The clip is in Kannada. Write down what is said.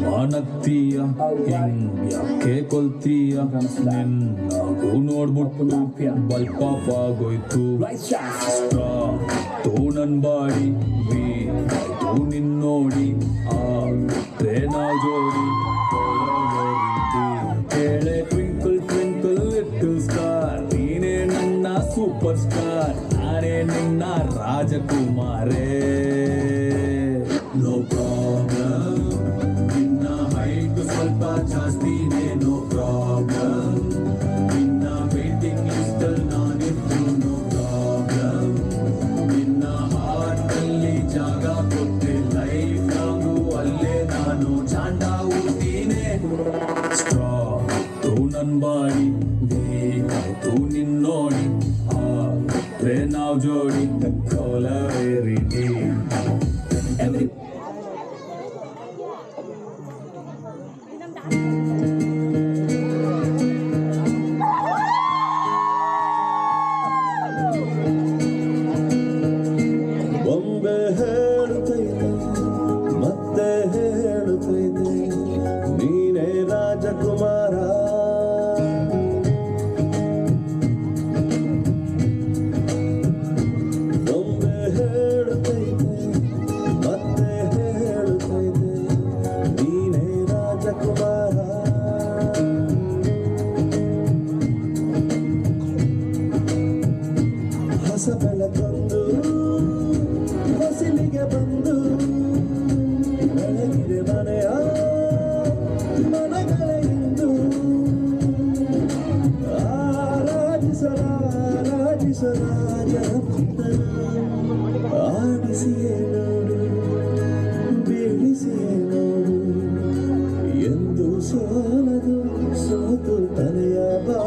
ಮಾನಕ್ತೀಯ ಹಿಂಗ್ಯಾಕೆ ಕೊಲ್ತೀಯ ನಿನ್ನಾಗೂ ನೋಡ್ಬಿಟ್ಟು ಬಲ್ಪಾಪ್ ಆಗೋಯ್ತು ನನ್ ಬಾಡಿ ಬೀಗಾಯ್ತು ನಿನ್ನೋಡಿ ಆಗ್ಬಿಟ್ರೆ ನಾವ್ ಜೋಡಿ ಕೇಳೆ ಟ್ವಿಂಕಲ್ ಟ್ವಿಂಕಲ್ ಲಿಟಲ್ ಸ್ಟಾರ್ ನೀನೇ ನನ್ನ ಸೂಪರ್ ಸ್ಟಾರ್ ನಾನೇ ನಿನ್ನ ರಾಜಕುಮಾರೇ ನೋ ಪ್ರಾಬ್ಲಮ್ ನಿನ್ನ ಹೈಟ್ ಸ್ವಲ್ಪ ಜಾಸ್ತಿನೇ ನೋ ಪ್ರಾಬ್ಲಮ್ ನಿನ್ನ ವೇಟಿಂಗ್ ಲಿಸ್ಟ್ ಅಲ್ಲಿ ನಾನಿದ್ದು ನೋ ಪ್ರಾಬ್ಲಮ್ ನಿನ್ನ ಹಾರ್ಟ್ ಅಲ್ಲಿ ಜಾಗ ಕೊಟ್ಟೆ ಲೈಫ್ ಲಾಂಗು ಅಲ್ಲೇ ನಾನು ಚಾಂಡ ಊಟೀನೆ ಸ್ಟ್ರಾಂಗ್ ನನ್ ಬಾಡಿ ಬೇಕಾಯ್ತು ನಿನ್ನೋಡಿ ಆಗ್ಬಿಟ್ರೆ ನಾವ್ ಜೋಡಿ ಕೋಲವೇರಿ Every ಬೊಂಬೆ ಹೇಳುತ್ತೈತೆ ಮತ್ತೆ ಹೇಳುತ್ತೈತೆ ನೀನೇ ರಾಜಕುಮಾರ ಬೊಂಬೆ ಹೇಳುತ್ತೈತೆ ಮತ್ತೆ ಹೇಳುತ್ತೈತೆ ನೀನೇ ರಾಜಕುಮಾರ ಹೊಸ ಬೆಳಕೊಂದು ಹೊಸಿಲಿಗೆ ಬಂದು ಬೆಳಗಿದೆ ಮನೆಯ ಮನಗಳ ಇಂದು ಆರಾಧಿಸರಾಜನ ಆಡಿಸಿಯೇ ನೋಡು ಬೀಳಿಸಿಯೇ ನೋಡು ಎಂದು ಸೋಲದು ಸೋತು ತಲೆಯ ಬಾ